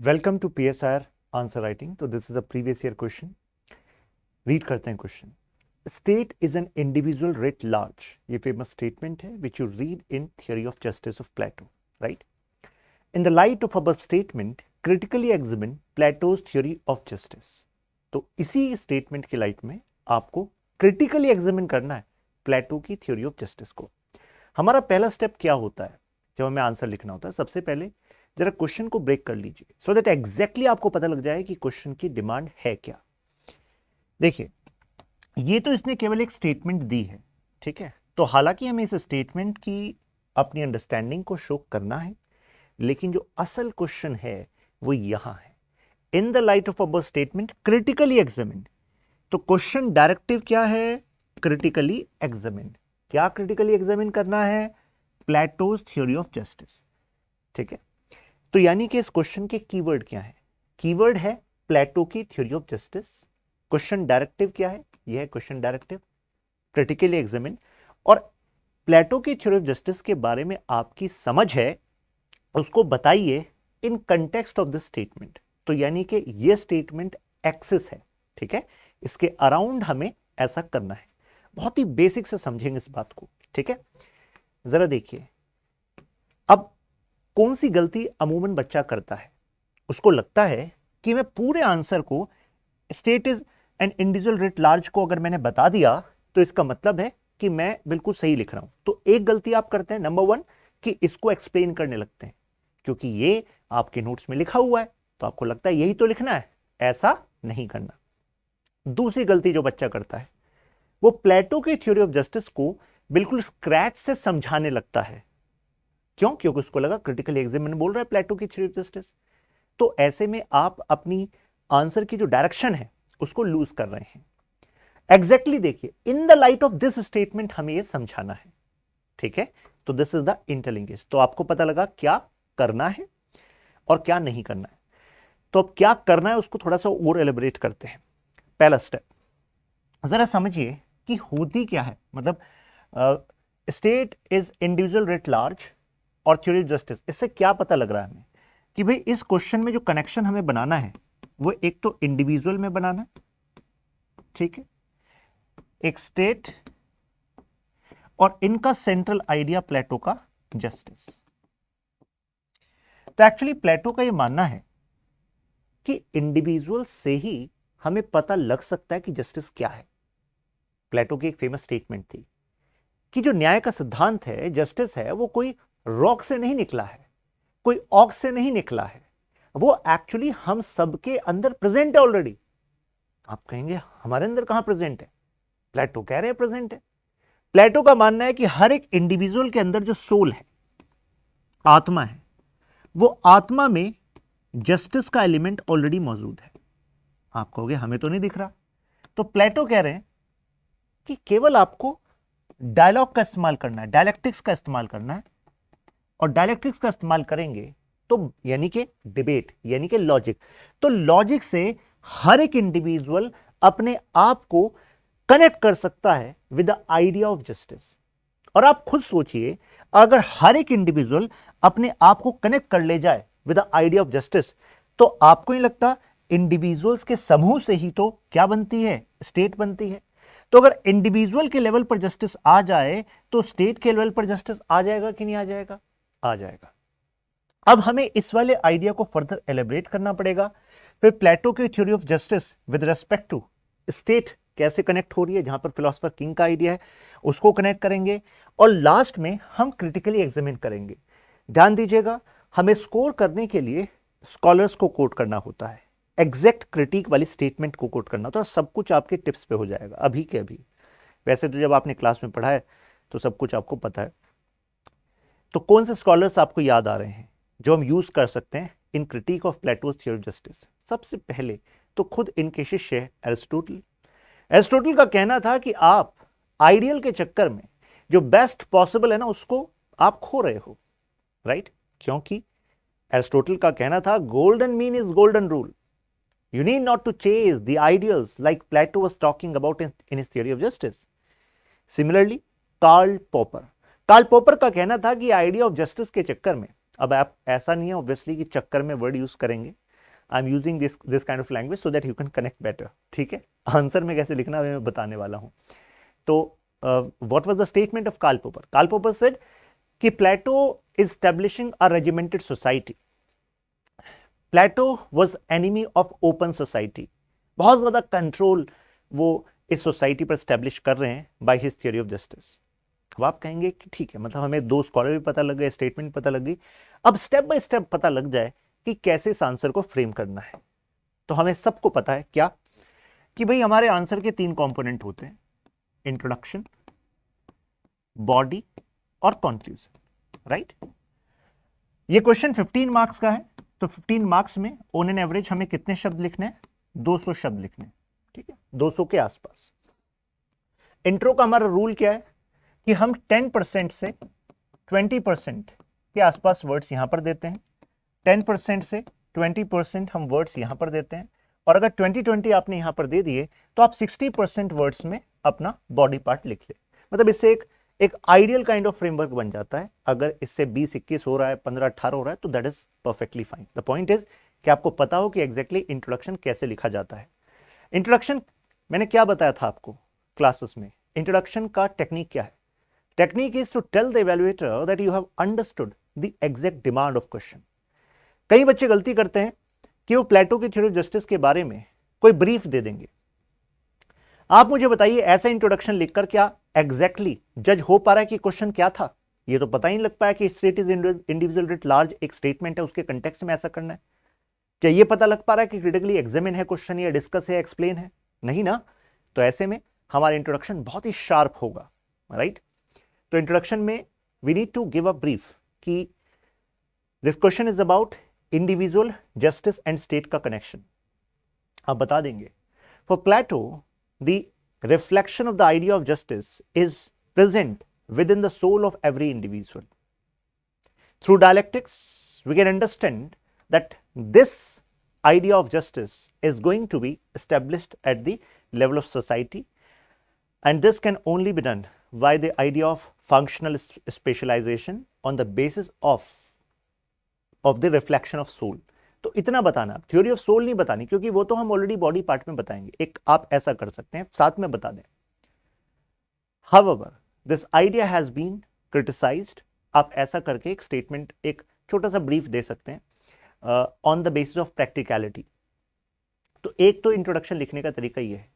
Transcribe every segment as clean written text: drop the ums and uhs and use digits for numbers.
Welcome to PSR answer writing. तो this is a previous year question. Read करते हैं question. State is an individual writ large. ये famous statement है which you read in theory of justice of Plato, right? In the light of our statement critically examine Plato's theory of justice. तो इसी statement की light में आपको critically examine करना है प्लेटो की थ्योरी ऑफ जस्टिस को। हमारा पहला स्टेप क्या होता है जब हमें आंसर लिखना होता है? सबसे पहले जरा क्वेश्चन को ब्रेक कर लीजिए सो दैट एग्जैक्टली आपको पता लग जाए कि क्वेश्चन की डिमांड है क्या। देखिए, ये तो इसने केवल एक स्टेटमेंट दी है, ठीक है? तो हालांकि हमें इस स्टेटमेंट की अपनी अंडरस्टैंडिंग को शो करना है, लेकिन जो असल क्वेश्चन है वो यहां है। इन the light of our statement critically examine. तो क्वेश्चन डायरेक्टिव क्या है? Critically examine. क्या क्रिटिकली एग्जामिन करना है? प्लेटोज थ्योरी ऑफ जस्टिस, ठीक है? तो यानी कि इस क्वेश्चन के कीवर्ड क्या है? कीवर्ड है प्लेटो की theory of justice. Question directive क्या है? यह है क्वेश्चन डायरेक्टिव, क्रिटिकली एग्जामिन। और प्लेटो की थ्योरी ऑफ जस्टिस के बारे में आपकी समझ है उसको बताइए in context of this statement. तो यानी कि यह स्टेटमेंट एक्सिस है, ठीक है? इसके अराउंड हमें ऐसा करना है। बहुत ही बेसिक से समझेंगे इस बात को, ठीक है? जरा देखिए, अब कौन सी गलती अमूमन बच्चा करता है? उसको लगता है कि मैं पूरे आंसर को state is an individual writ large को अगर मैंने बता दिया तो इसका मतलब है कि मैं बिल्कुल सही लिख रहा हूं। तो एक गलती आप करते हैं, नंबर वन, कि इसको एक्सप्लेन करने लगते हैं, क्योंकि ये आपके नोट्स में लिखा हुआ है तो आपको लगता है यही तो लिखना है। ऐसा नहीं करना। दूसरी गलती जो बच्चा करता है वो प्लेटो की थ्योरी ऑफ जस्टिस को बिल्कुल स्क्रैच से समझाने लगता है। क्यों? क्योंकि उसको लगा क्रिटिकल एग्जामिन बोल रहा है प्लेटो की थ्योरी ऑफ जस्टिस। तो ऐसे में आप अपनी आंसर की जो डायरेक्शन है उसको लूज कर रहे हैं। एग्जैक्टली देखिए, इन the light of this statement हमें यह समझाना है, ठीक है? तो दिस इज द इंटरलिंकेज। तो आपको पता लगा क्या करना है और क्या नहीं करना है। तो अब क्या करना है उसको थोड़ा सा और एलिबरेट करते हैं। पहला स्टेप जरा समझिए कि होती क्या है। मतलब state is individual writ large और थ्योरी ऑफ जस्टिस, इससे क्या पता लग रहा है हमें कि भाई इस क्वेश्चन में जो कनेक्शन हमें बनाना है वो एक तो इंडिविजुअल में बनाना है, ठीक है, एक स्टेट, और इनका सेंट्रल आइडिया प्लेटो का जस्टिस। तो एक्चुअली प्लेटो का ये मानना है कि इंडिविजुअल से ही हमें पता लग सकता है कि जस्टिस क्या है। प्लेटो की एक फेमस स्टेटमेंट थी कि जो न्याय का सिद्धांत है, जस्टिस है, वो कोई रॉक से नहीं निकला है, कोई ऑक्स से नहीं निकला है, वो एक्चुअली हम सबके अंदर प्रेजेंट है ऑलरेडी। आप कहेंगे हमारे अंदर कहां प्रेजेंट है? प्लेटो कह रहे हैं प्रेजेंट है। प्लेटो का मानना है कि हर एक इंडिविजुअल के अंदर जो सोल है, आत्मा है, वो आत्मा में जस्टिस का एलिमेंट ऑलरेडी मौजूद है। आप कहोगे हमें तो नहीं दिख रहा। तो प्लेटो कह रहे हैं कि केवल आपको डायलॉग का इस्तेमाल करना है, डायलेक्टिक्स का इस्तेमाल करना है। और डायलेक्टिक्स का इस्तेमाल करेंगे तो यानी कि डिबेट, यानी कि लॉजिक। तो लॉजिक से हर एक इंडिविजुअल अपने आप को कनेक्ट कर सकता है with the idea of justice. और आप खुद सोचिए, अगर हर एक इंडिविजुअल अपने आप को कनेक्ट कर ले जाए with the idea of justice, तो आपको नहीं लगता इंडिविजुअल्स के समूह से ही तो क्या बनती है? स्टेट बनती है। तो अगर इंडिविजुअल के लेवल पर जस्टिस आ जाए तो स्टेट के लेवल पर जस्टिस आ जाएगा कि नहीं आ जाएगा? आ जाएगा। अब हमें इस वाले आइडिया को फर्दर एलिब्रेट करना पड़ेगा। फिर प्लेटो की theory of justice with respect to state कैसे कनेक्ट हो रही है, जहां पर फिलोसोफर किंग का आइडिया है, उसको कनेक्ट करेंगे। और लास्ट में हम क्रिटिकली एग्जामिन करेंगे। ध्यान दीजिएगा, हमें स्कोर करने के लिए स्कॉलर्स को कोट करना होता है, एग्जैक्ट क्रिटिक वाली स्टेटमेंट को कोट करना होता है। सब कुछ आपके टिप्स पे हो जाएगा अभी के अभी। वैसे तो जब आपने क्लास में पढ़ा है तो सब कुछ आपको पता है। तो कौन से स्कॉलर्स आपको याद आ रहे हैं जो हम यूज कर सकते हैं in critique of Plato's theory of justice? सबसे पहले तो खुद इनके शिष्य है एरिस्टोटल। एरिस्टोटल का कहना था कि आप आइडियल के चक्कर में जो बेस्ट पॉसिबल है ना, उसको आप खो रहे हो, राइट? क्योंकि एरिस्टोटल का कहना था golden mean is golden rule, you need not to chase the ideals like Plato was talking about in his theory of justice. Similarly Karl Popper का कहना था कि आइडिया ऑफ जस्टिस के चक्कर में, अब आप ऐसा नहीं है ऑब्वियसली कि चक्कर में वर्ड यूज करेंगे, I am using this kind of language so that you can connect better, ठीक है। आंसर में कैसे लिखना मैं बताने वाला हूं। तो what was the statement of Karl Popper? Karl Popper said कि Plato is establishing a regimented society. Plato was enemy of open society. बहुत ज्यादा कंट्रोल वो इस सोसाइटी पर स्टैब्लिश कर रहे हैं by his theory of justice. अब आप कहेंगे कि ठीक है, मतलब हमें दो स्कॉलर भी पता लग गए, स्टेटमेंट पता लग गई, अब स्टेप बाय स्टेप पता लग जाए कि कैसे इस आंसर को फ्रेम करना है। तो हमें सबको पता है क्या, कि भाई हमारे आंसर के तीन कंपोनेंट होते हैं, इंट्रोडक्शन, बॉडी और कंक्लूजन, राइट। ये क्वेश्चन 15 मार्क्स का है, तो 15 मार्क्स में ऑन एन एवरेज हमें कितने शब्द लिखने हैं? 200 शब्द लिखने हैं, ठीक है, 200 के आसपास। इंट्रो का हमारा रूल क्या है कि हम 10% से 20% के आसपास वर्ड्स यहां पर देते हैं, 10% से 20% हम वर्ड्स यहां पर देते हैं, और अगर 20-20 आपने यहां पर दे दिए तो आप 60% वर्ड्स में अपना बॉडी पार्ट लिख ले। मतलब इससे एक आइडियल काइंड ऑफ फ्रेमवर्क बन जाता है। अगर इससे 20-21 हो रहा है, 15-18 हो रहा है, तो that is perfectly fine. The point is कि आपको पता हो कि एग्जैक्टली इंट्रोडक्शन कैसे लिखा जाता है। इंट्रोडक्शन मैंने क्या बताया था आपको क्लासेस में? इंट्रोडक्शन का टेक्निक क्या है? Technique is to tell the evaluator that you have understood the exact demand of question. कई बच्चे गलती करते हैं कि वो प्लेटो की थ्योरी ऑफ जस्टिस के बारे में कोई ब्रीफ दे देंगे। आप मुझे बताइए, ऐसा इंट्रोडक्शन लिखकर क्या एग्जैक्टली जज हो पा रहा है कि क्वेश्चन क्या था? ये तो पता ही नहीं लग पाया कि state is individual writ large एक स्टेटमेंट है, उसके कंटेक्स्ट में ऐसा करना है। क्या ये पता लग पा रहा है कि क्रिटिकली एग्जामिन है क्वेश्चन, या डिस्कस है, एक्सप्लेन है? नहीं ना। तो ऐसे में हमारा इंट्रोडक्शन बहुत ही शार्प होगा, राइट। तो इंट्रोडक्शन में we need to give a brief कि this question is about individual justice and state का कनेक्शन। आप बता देंगे, for Plato the reflection of the idea of justice is present within the soul of every individual. Through dialectics we can understand that this idea of justice is going to be established at the level of society, and this can only be done by the idea of functional specialization on the basis of the reflection of soul. तो इतना बताना, theory of soul नहीं बतानी, क्योंकि वो तो हम already body part में बताएंगे। एक आप ऐसा कर सकते हैं, साथ में बता दें, however this idea has been criticized। आप ऐसा करके एक स्टेटमेंट, एक छोटा सा ब्रीफ दे सकते हैं on the basis of practicality. तो एक तो इंट्रोडक्शन लिखने का तरीका ये है।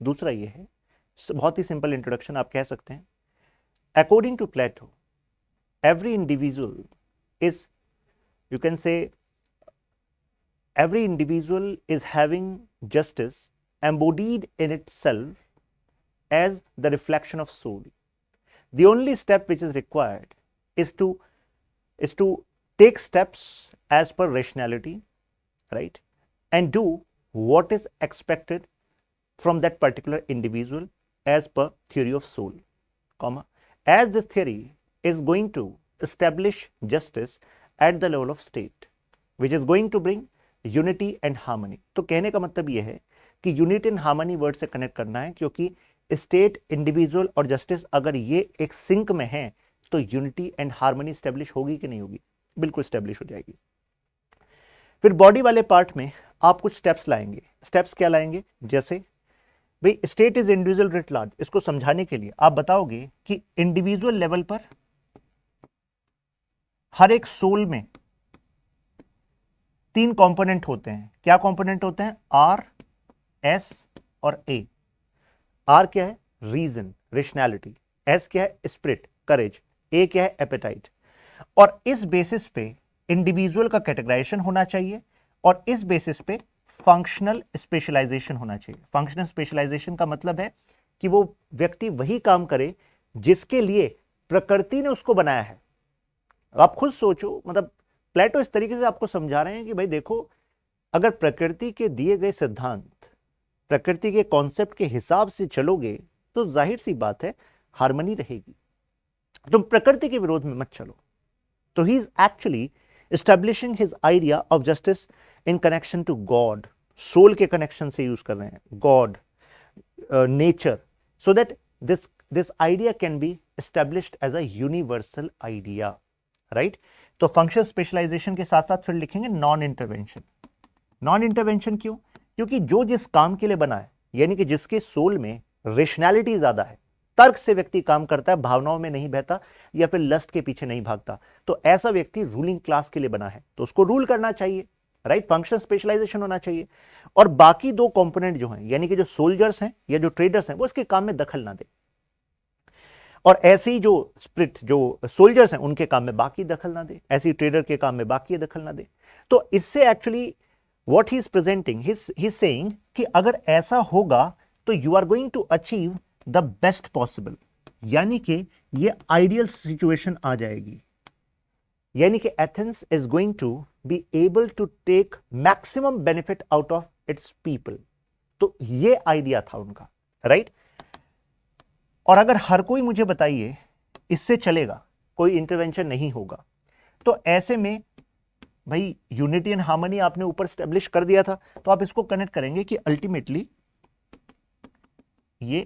दूसरा ये है, बहुत ही सिंपल इंट्रोडक्शन आप कह सकते हैं, according to Plato every individual is, you can say every individual is having justice embodied in itself as the reflection of soul. The only step which is required is to take steps as per rationality, right, and do what is expected from that particular individual as per theory of soul, comma, as this theory is going to establish justice at the level of state, which is going to bring unity and harmony. तो कहने का मतलब यह है कि unity and harmony word से connect करना है, क्योंकि स्टेट, इंडिविजुअल और जस्टिस अगर ये एक सिंक में है तो यूनिटी एंड हार्मनी स्टैब्लिश होगी कि नहीं होगी? बिल्कुल स्टैब्लिश हो जाएगी। फिर बॉडी वाले पार्ट में आप कुछ स्टेप्स लाएंगे। स्टेप्स क्या लाएंगे? जैसे भाई state is individual writ large, इसको समझाने के लिए आप बताओगे कि इंडिविजुअल लेवल पर हर एक सोल में तीन कंपोनेंट होते हैं। क्या कंपोनेंट होते हैं? आर, एस और ए। आर क्या है? Reason, rationality. एस क्या है? स्पिरिट, करेज। ए क्या है? एपेटाइट। और इस बेसिस पे इंडिविजुअल का कैटेगराइजेशन होना चाहिए, और इस बेसिस पे फंक्शनल स्पेशलाइजेशन होना चाहिए। फंक्शनल स्पेशलाइजेशन का मतलब है कि वो व्यक्ति वही काम करे जिसके लिए प्रकृति ने उसको बनाया है। आप खुद सोचो, मतलब प्लेटो इस तरीके से आपको समझा रहे हैं कि भाई देखो, अगर प्रकृति के दिए गए सिद्धांत, प्रकृति के कॉन्सेप्ट के हिसाब से चलोगे तो जाहिर सी बात है हार्मनी रहेगी। तुम प्रकृति के विरोध में मत चलो। तो he is actually establishing his idea of justice in connection to God. Soul के कनेक्शन से यूज कर रहे हैं, God, nature, so that this idea can be established as a universal idea, right. तो फंक्शनल स्पेशलाइजेशन के साथ साथ फिर लिखेंगे नॉन इंटरवेंशन। नॉन इंटरवेंशन क्यों? क्योंकि जो जिस काम के लिए बना है, यानी कि जिसके सोल में रेशनैलिटी ज्यादा है, तर्क से व्यक्ति काम करता है, भावनाओं में नहीं बहता या फिर लस्ट के पीछे नहीं भागता, तो ऐसा व्यक्ति रूलिंग क्लास के लिए बना है, तो उसको रूल करना चाहिए, राइट? फंक्शन स्पेशलाइजेशन होना चाहिए। और बाकी दो कंपोनेंट जो हैं, यानी कि जो सोल्जर्स हैं या जो ट्रेडर्स हैं, वो इसके काम में दखल ना दे। और ऐसे ही जो स्प्लिट जो सोल्जर्स हैं उनके काम में बाकी दखल ना दे, ऐसे ही ट्रेडर के काम में बाकी दखल ना दे। तो इससे actually what he is presenting, he is saying कि अगर ऐसा होगा तो you are going to achieve the best possible, यानी कि ये आइडियल सिचुएशन आ जाएगी, यानी कि Athens is going to be able to take maximum benefit out of its people. तो ये आइडिया था उनका, राइट? और अगर हर कोई मुझे बताइए इससे चलेगा, कोई इंटरवेंशन नहीं होगा, तो ऐसे में भाई यूनिटी एंड हार्मनी आपने ऊपर स्टैब्लिश कर दिया था, तो आप इसको कनेक्ट करेंगे कि अल्टीमेटली ये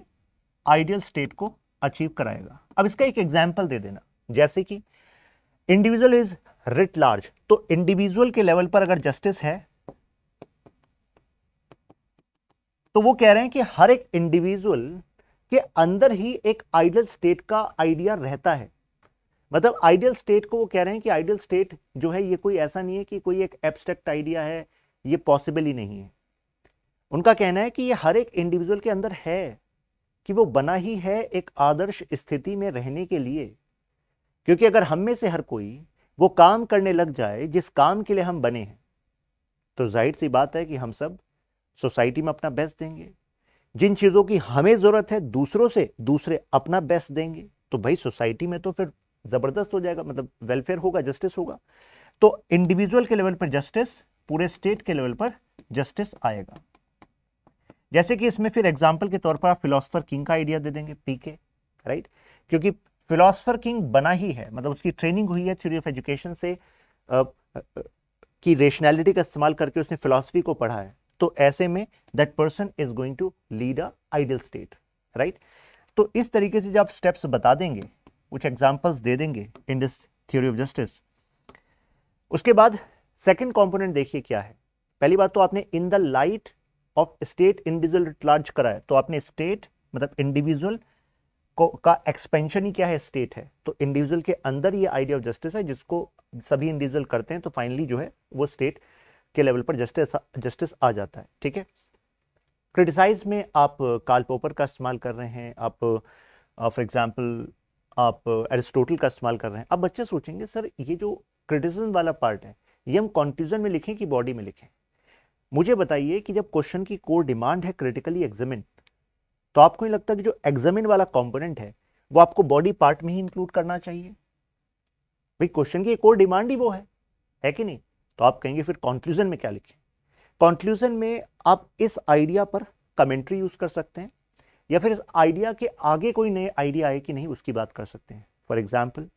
आइडियल स्टेट को अचीव कराएगा। अब इसका एक एग्जांपल दे देना, जैसे कि इंडिविजुअल इज रिट लार्ज, तो इंडिविजुअल के लेवल पर अगर जस्टिस है तो वो कह रहे हैं कि हर एक इंडिविजुअल के अंदर ही एक आइडियल स्टेट का आइडिया रहता है। मतलब आइडियल स्टेट को वो कह रहे हैं कि आइडियल स्टेट जो है ये कोई ऐसा नहीं है कि कोई एक एब्स्ट्रैक्ट आइडिया है, ये पॉसिबल ही नहीं है। उनका कहना है कि ये हर एक इंडिविजुअल के अंदर है, कि वो बना ही है एक आदर्श स्थिति में रहने के लिए। क्योंकि अगर हम में से हर कोई वो काम करने लग जाए जिस काम के लिए हम बने हैं, तो जाहिर सी बात है कि हम सब सोसाइटी में अपना बेस्ट देंगे। जिन चीजों की हमें जरूरत है दूसरों से, दूसरे अपना बेस्ट देंगे, तो भाई सोसाइटी में तो फिर जबरदस्त हो जाएगा, मतलब वेलफेयर होगा, जस्टिस होगा। तो इंडिविजुअल के लेवल पर जस्टिस, पूरे स्टेट के लेवल पर जस्टिस आएगा। जैसे कि इसमें फिर एग्जांपल के तौर पर आप फिलोसफर किंग का आइडिया दे देंगे, पीके, राइट? क्योंकि फिलोसफर किंग बना ही है, मतलब उसकी ट्रेनिंग हुई है थ्योरी ऑफ एजुकेशन से, कि रेशनैलिटी का इस्तेमाल करके उसने फिलोसफी को पढ़ा है। तो ऐसे में that person is going to lead a ideal state, right? तो इस तरीके से जब आप स्टेप्स बता देंगे, कुछ एग्जांपल्स दे देंगे in this theory of justice, उसके बाद सेकंड कंपोनेंट देखिए क्या है। पहली बात तो आपने इन the light of state individual at large करा है, तो आपने स्टेट मतलब इंडिविजुअल को का एक्सपेंशन ही क्या है, स्टेट है। तो इंडिविजुअल के अंदर ये आइडिया ऑफ जस्टिस है जिसको सभी इंडिविजुअल करते हैं, तो फाइनली जो है वो स्टेट के लेवल पर जस्टिस आ जाता है, ठीक है? क्रिटिसाइज में आप कार्ल पॉपर का इस्तेमाल कर रहे हैं, आप फॉर एग्जांपल आप एरिस्टोटल का इस्तेमाल कर रहे हैं। अब बच्चे सोचेंगे सर ये जो क्रिटिसिज्म वाला पार्ट है ये हम कंक्लूजन में लिखें कि बॉडी में लिखें? मुझे बताइए कि जब क्वेश्चन की कोर डिमांड है क्रिटिकली एग्जामिन, तो आपको नहीं लगता कि जो एग्जामिन वाला कंपोनेंट है वो आपको बॉडी पार्ट में ही इंक्लूड करना चाहिए? भाई क्वेश्चन की कोर डिमांड ही वो है कि नहीं? तो आप कहेंगे फिर कंक्लूजन में क्या लिखें? कंक्लूजन में आप इस आइडिया पर कमेंट्री यूज कर सकते हैं, या फिर इस आइडिया के आगे कोई नए आइडिया आए कि नहीं उसकी बात कर सकते हैं। फॉर एग्जाम्पल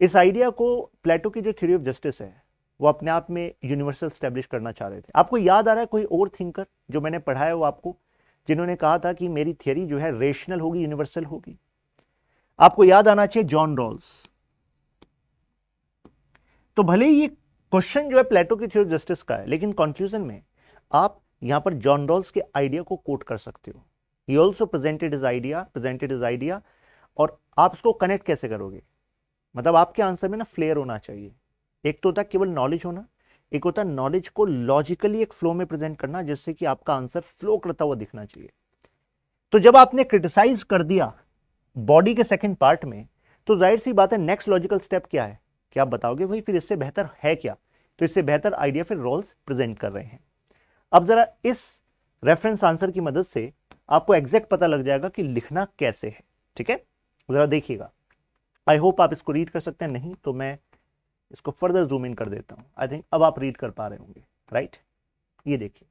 इस आइडिया को प्लेटो की जो थ्योरी ऑफ जस्टिस है वो अपने आप में यूनिवर्सल स्टैब्लिश करना चाह रहे थे। आपको याद आ रहा है कोई और थिंकर जो मैंने पढ़ाया वो आपको, जिन्होंने कहा था कि मेरी थियरी जो है रेशनल होगी, यूनिवर्सल होगी? आपको याद आना चाहिए जॉन रॉल्स। तो भले ही ये क्वेश्चन जो है प्लेटो की थ्योरी ऑफ जस्टिस का है, लेकिन कंक्लूजन में आप यहां पर जॉन रॉल्स के आइडिया को कोट कर सकते हो। He also presented his idea, और आप इसको कनेक्ट कैसे करोगे? मतलब आपके आंसर में ना फ्लेयर होना चाहिए। एक तो होता है केवल नॉलेज होना, एक होता है नॉलेज को लॉजिकली एक फ्लो में प्रेजेंट करना, जिससे कि आपका आंसर फ्लो करता हुआ दिखना चाहिए। तो जब आपने क्रिटिसाइज कर दिया बॉडी के सेकंड पार्ट में, तो जाहिर सी बात है नेक्स्ट लॉजिकल स्टेप क्या है कि आप बताओगे भाई फिर इससे बेहतर है क्या? तो इससे बेहतर आइडिया फिर रॉल्स प्रेजेंट कर रहे हैं। अब जरा इस रेफरेंस आंसर की मदद से आपको एग्जैक्ट पता लग जाएगा कि लिखना कैसे है, ठीक है? जरा देखिएगा। आई होप आप इसको रीड कर सकते हैं, नहीं तो मैं इसको फर्दर जूम इन कर देता हूं। आई थिंक अब आप रीड कर पा रहे होंगे, राइट? ये देखिए,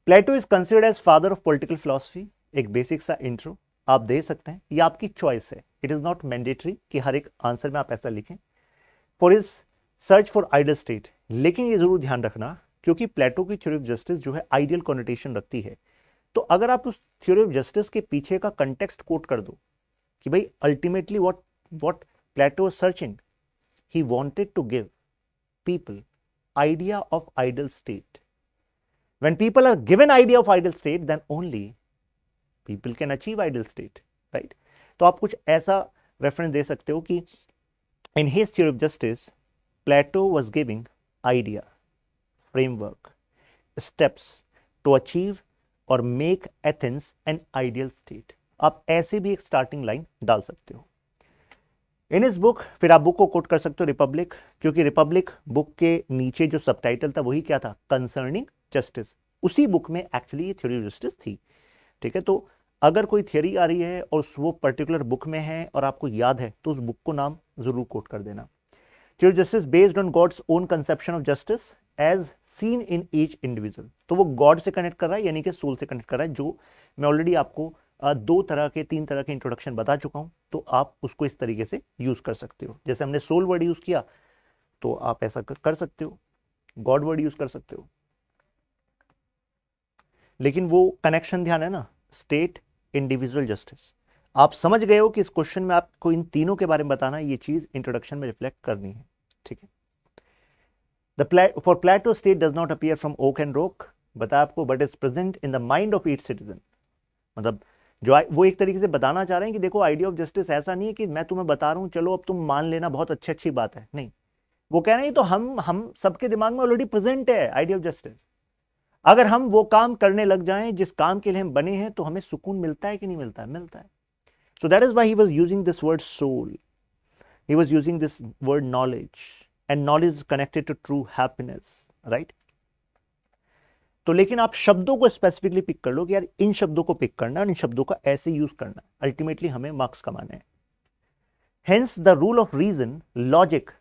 Plato is considered as father of political philosophy. एक बेसिक सा इंट्रो आप दे सकते हैं, ये आपकी चॉइस है, इट इज नॉट मैंडेटरी कि हर एक आंसर में आप ऐसा लिखें। For is search for ideal state, लेकिन ये जरूर ध्यान रखना क्योंकि प्लेटो की थ्योरी ऑफ जस्टिस जो है आइडियल कॉनोटेशन रखती है, तो अगर आप उस थ्योरी ऑफ जस्टिस के पीछे का कंटेक्स्ट कोट कर दो कि भाई ultimately what Plato is searching, he wanted to give people idea of ideal state, When people are given idea of ideal state, then only people can achieve ideal state, right? तो आप कुछ ऐसा reference दे सकते हो कि in his theory of justice, Plato was giving idea, framework, steps to achieve or make Athens an ideal state. आप ऐसे भी एक स्टार्टिंग लाइन डाल सकते हो इन इस बुक। फिर आप बुक को कोट कर सकते हो रिपब्लिक, क्योंकि रिपब्लिक बुक के नीचे जो सबटाइटल था वही क्या था, कंसर्निंग जस्टिस। उसी बुक में एक्चुअली ये थ्योरी ऑफ जस्टिस थी, ठीक है। तो अगर कोई थियरी आ रही है और वो पर्टिकुलर बुक में है और आपको याद है तो उस बुक को नाम जरूर कोट कर देना। Theory of justice based on God's own conception of justice as seen in each individual. तो वो गॉड से कनेक्ट कर रहा है, यानी कि सोल से कनेक्ट कर रहा है, जो मैं ऑलरेडी आपको तीन तरह के इंट्रोडक्शन बता चुका हूं। तो आप उसको इस तरीके से यूज कर सकते हो। जैसे हमने सोल वर्ड यूज किया तो आप ऐसा कर सकते हो, गॉड वर्ड यूज कर सकते हो, लेकिन वो कनेक्शन ध्यान है ना, स्टेट इंडिविजुअल जस्टिस। आप समझ गए हो कि इस क्वेश्चन में आपको इन तीनों के बारे में बताना, ये चीज इंट्रोडक्शन में रिफ्लेक्ट करनी है, ठीक है। For Plato state does not appear from oak and rock, बताया आपको, but is present in the mind of each citizen. मतलब जो वो एक तरीके से बताना चाह रहे हैं कि देखो आइडिया ऑफ जस्टिस ऐसा नहीं है कि मैं तुम्हें बता रहा हूं चलो अब तुम मान लेना, बहुत अच्छी बात है, नहीं। वो कह रहे हैं तो हम सबके दिमाग में ऑलरेडी प्रेजेंट है आइडिया ऑफ जस्टिस। अगर हम वो काम करने लग जाएं जिस काम के लिए हम बने हैं तो हमें सुकून मिलता है कि नहीं मिलता है? मिलता है। So that is why he was using this word soul, he was using this word knowledge, and knowledge is connected to true happiness, right. तो लेकिन आप शब्दों को स्पेसिफिकली पिक कर लो कि यार इन शब्दों को पिक करना और इन शब्दों का ऐसे यूज करना, अल्टीमेटली हमें मार्क्स कमाने हैं। Hence the rule of reason, logic,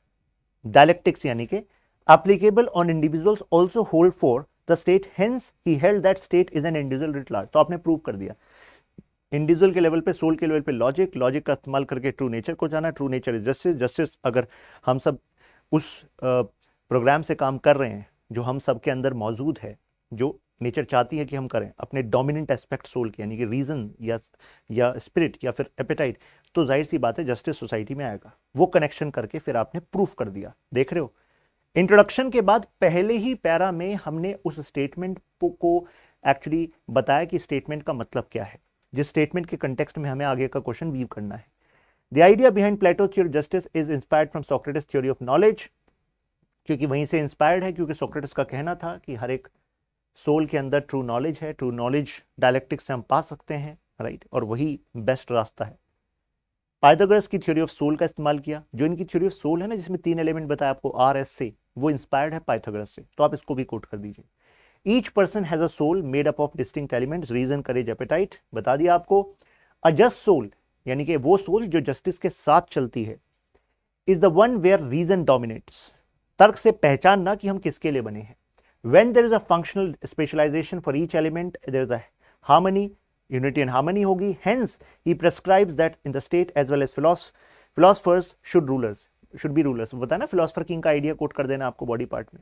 dialectics यानी कि applicable on individuals also hold for the state, hence he held that state is an individual writ large। तो आपने प्रूव कर दिया इंडिविजुअल के लेवल पे, सोल के लेवल पे लॉजिक, लॉजिक का इस्तेमाल करके ट्रू नेचर को जाना, true nature is justice, justice अगर हम सब उस प्रोग्राम से काम कर रहे हैं जो हम सब के अंदर मौजूद है, जो नेचर चाहती है कि हम करें अपने डोमिनेंट एस्पेक्ट सोल के, यानी कि रीजन या स्पिरिट या फिर एपेटाइट, तो जाहिर सी बात है जस्टिस सोसाइटी में आएगा। वो कनेक्शन करके फिर आपने प्रूफ कर दिया। देख रहे हो, इंट्रोडक्शन के बाद पहले ही पैरा में हमने उस स्टेटमेंट को एक्चुअली बताया कि स्टेटमेंट का मतलब क्या है, जिस स्टेटमेंट के कंटेक्स्ट में हमें आगे का क्वेश्चन वीव करना है। The idea behind Plato theory of justice is inspired from Socrates theory of knowledge, क्योंकि वहीं से इंस्पायर्ड है, क्योंकि सोक्रेटिस का कहना था कि हर एक सोल के अंदर ट्रू नॉलेज है, ट्रू नॉलेज डायलेक्टिक्स से हम पा सकते हैं, राइट, और वही बेस्ट रास्ता है। पाइथागोरस की थ्योरी ऑफ सोल का इस्तेमाल किया, जो इनकी थ्योरी ऑफ सोल है ना, जिसमें 3 एलिमेंट बताया आपको आर एस से, वो इंस्पायर्ड है पाइथागोरस से, तो आप इसको भी कोट कर दीजिए। Each person has a soul made up of distinct elements, reason, courage, appetite, बता दिया आपको। अ जस्ट सोल, यानी कि वो सोल जो जस्टिस के साथ चलती है, is the one where reason dominates, तर्क से पहचानना कि हम किसके लिए बने हैं। When there is a functional specialization for each element, there is a harmony, unity and harmony होगी। Hence, he prescribes that in the state as well as philosophers should be rulers। बताया ना, philosopher king का idea coat कर देना आपको body part में।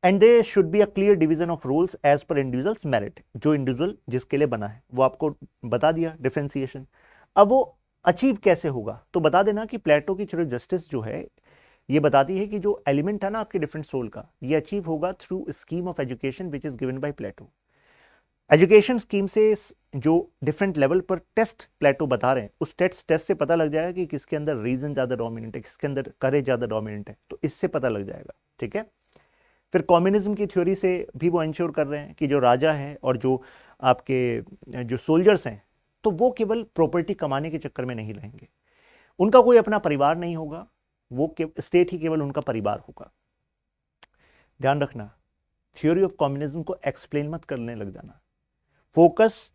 And there should be a clear division of roles as per individual's merit। जो individual जिसके लिए बना है वो आपको बता दिया डिफरेंशिएशन। अब वो अचीव कैसे होगा, तो बता देना कि प्लेटो की थ्योरी ऑफ जस्टिस जो है ये बताती है कि जो एलिमेंट है ना आपके डिफरेंट सोल का, ये अचीव होगा through scheme of education which is given by Plato. Education scheme से जो डिफरेंट लेवल पर टेस्ट प्लेटो बता रहे हैं, उस टेस्ट से पता लग जाएगा कि किसके अंदर रीजन ज्यादा डोमिनेंट है, किसके अंदर करेज ज्यादा डोमिनेंट है, तो इससे पता लग जाएगा, ठीक है। फिर कम्युनिज्म की थ्योरी से भी वो इंश्योर कर रहे हैं कि जो राजा है और जो आपके जो सोल्जर्स हैं, तो वो केवल प्रॉपर्टी कमाने के चक्कर में नहीं रहेंगे, उनका कोई अपना परिवार नहीं होगा, वो स्टेट ही केवल उनका परिवार होगा। ध्यान रखना, थ्योरी ऑफ कम्युनिज्म को एक्सप्लेन मत करने लग जाना, फोकस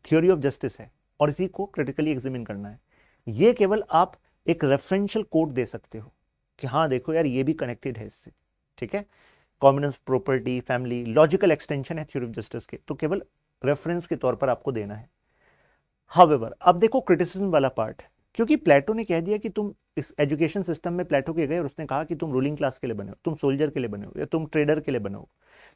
थ्योरी ऑफ जस्टिस है और इसी को क्रिटिकली एग्जामिन करना है। ये केवल आप एक रेफरेंशियल कोड दे सकते हो कि हाँ देखो यार ये भी कनेक्टेड है इससे, ठीक है। Communism, property, family, logical extension है थ्योरी ऑफ जस्टिस के, तो केवल रेफरेंस के तौर पर आपको देना है। हाउएवर, अब देखो क्रिटिसिज्म वाला पार्ट, क्योंकि प्लेटो ने कह दिया कि तुम इस एजुकेशन सिस्टम में प्लेटो के गए और उसने कहा कि तुम रूलिंग क्लास के लिए बने हो, तुम सोल्जर के लिए बने हो, या तुम ट्रेडर के लिए बने हो।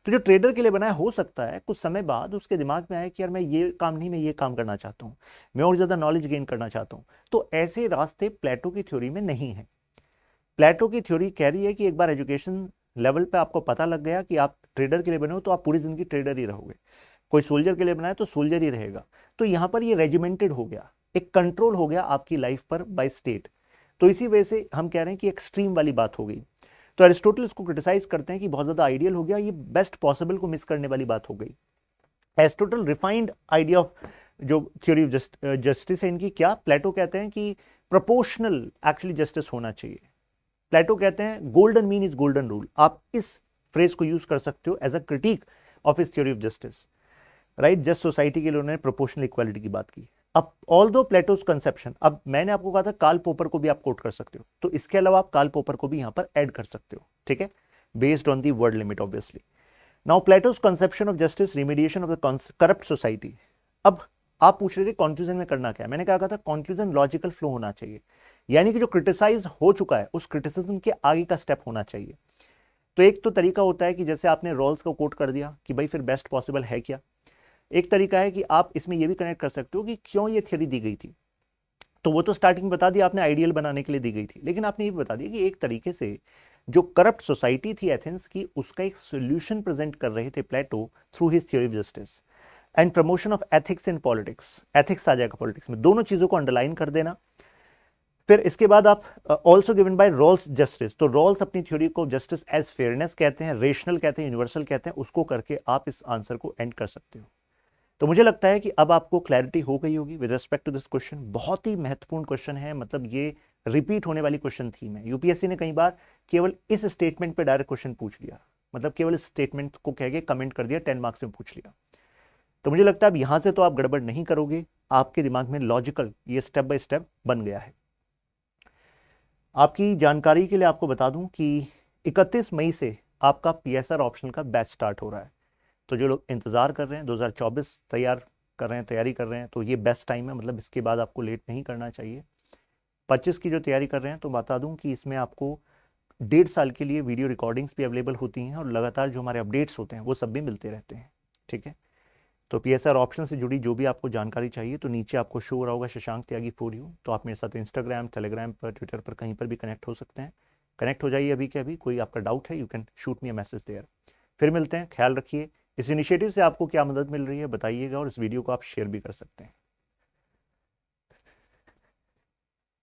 तो जो ट्रेडर के लिए बना है, हो सकता है कुछ समय बाद उसके दिमाग में आए कि यार मैं ये काम नहीं, मैं ये काम करना चाहता हूँ, मैं और ज्यादा नॉलेज गेन करना चाहता हूँ। तो ऐसे रास्ते प्लेटो की थ्योरी में नहीं है। प्लेटो की थ्योरी कह रही है कि एक बार एजुकेशन लेवल पे आपको पता लग गया कि आप ट्रेडर के लिए बने हो तो आप पूरी जिंदगी ट्रेडर ही रहोगे, कोई सोल्जर के लिए बनाए तो सोल्जर ही रहेगा। तो यहाँ पर ये रेजिमेंटेड हो गया, एक कंट्रोल हो गया आपकी लाइफ पर बाय स्टेट। तो इसी वजह से हम कह रहे हैं कि एक्सट्रीम वाली बात हो गई। तो एरिस्टोटल इसको क्रिटिसाइज करते हैं कि बहुत ज्यादा आइडियल हो गया, ये बेस्ट पॉसिबल को मिस करने वाली बात हो गई। एरिस्टोटल रिफाइंड आइडिया ऑफ जो थ्योरी ऑफ जस्टिस है इनकी, क्या प्लेटो कहते हैं कि प्रोपोर्शनल एक्चुअली जस्टिस होना चाहिए। प्लेटो कहते हैं golden mean is golden rule. आप इस फ्रेज को यूज कर सकते हो एज अ क्रिटिक ऑफ इस theory of justice, right. Just society के लिए उन्होंने प्रोपोर्शनल इक्वालिटी की बात की। अब ऑल दो प्लेटोज कंसेप्शन, अब मैंने आपको कहा था कार्ल पॉपर को भी आप कोट कर सकते हो, तो इसके अलावा आप कार्ल पॉपर को भी यहां पर ऐड कर सकते हो, ठीक है, based on the word limit obviously. Now Plato's conception of justice, remediation of the corrupt society. अब आप पूछ रहे थे कॉन्क्लूजन में करना क्या है, मैंने कहा था कॉन्क्लूजन लॉजिकल फ्लो होना चाहिए, यानी कि जो क्रिटिसाइज हो चुका है उस क्रिटिसिज्म के आगे का स्टेप होना चाहिए। तो एक तो तरीका होता है कि जैसे आपने रॉल्स को कोट कर दिया कि भाई फिर बेस्ट पॉसिबल है क्या। एक तरीका है कि आप इसमें यह भी कनेक्ट कर सकते हो कि क्यों ये थ्योरी दी गई थी। तो वो तो स्टार्टिंग बता दिया आपने, आइडियल बनाने के लिए दी गई थी, लेकिन आपने ये भी बता दिया कि एक तरीके से जो करप्ट सोसाइटी थी एथेंस की, उसका एक सोल्यूशन प्रेजेंट कर रहे थे Plato through his theory of justice and promotion of ethics in politics. Ethics आ जाएगा पॉलिटिक्स में, दोनों चीजों को अंडरलाइन कर देना। फिर इसके बाद आप also given by Rawls justice, तो रॉल्स अपनी थ्योरी को जस्टिस एज फेयरनेस कहते हैं, रेशनल कहते हैं, यूनिवर्सल कहते हैं, उसको करके आप इस आंसर को एंड कर सकते हो। तो मुझे लगता है कि अब आपको क्लैरिटी हो गई होगी with respect to this question. बहुत ही महत्वपूर्ण क्वेश्चन है, मतलब ये रिपीट होने वाली क्वेश्चन थी। मैं यूपीएससी ने कई बार केवल इस स्टेटमेंट पे डायरेक्ट क्वेश्चन पूछ लिया, मतलब केवल इस स्टेटमेंट को कह के कमेंट कर दिया, 10 मार्क्स में पूछ लिया। तो मुझे लगता है अब यहां से तो आप गड़बड़ नहीं करोगे, आपके दिमाग में लॉजिकल ये स्टेप बाय स्टेप बन गया है। आपकी जानकारी के लिए आपको बता दूं कि 31 मई से आपका पीएसआर ऑप्शनल का बैच स्टार्ट हो रहा है। तो जो लोग इंतजार कर रहे हैं 2024 तैयारी कर रहे हैं, तो ये बेस्ट टाइम है, मतलब इसके बाद आपको लेट नहीं करना चाहिए। 25 की जो तैयारी कर रहे हैं तो बता दूं कि इसमें आपको 1.5 साल के लिए वीडियो रिकॉर्डिंग्स भी अवेलेबल होती हैं और लगातार जो हमारे अपडेट्स होते हैं वो सब भी मिलते रहते हैं, ठीक है। तो पीएसआर ऑप्शन से जुड़ी जो भी आपको जानकारी चाहिए तो नीचे आपको शो हो रहा होगा शशांक त्यागी फॉर यू। तो आप मेरे साथ इंस्टाग्राम, टेलीग्राम पर, ट्विटर पर, कहीं पर भी कनेक्ट हो सकते हैं। कनेक्ट हो जाइए अभी के अभी। कोई आपका डाउट है, you can shoot me a message there. फिर मिलते हैं, ख्याल रखिए। इस इनिशिएटिव से आपको क्या मदद मिल रही है बताइएगा, और इस वीडियो को आप शेयर भी कर सकते हैं।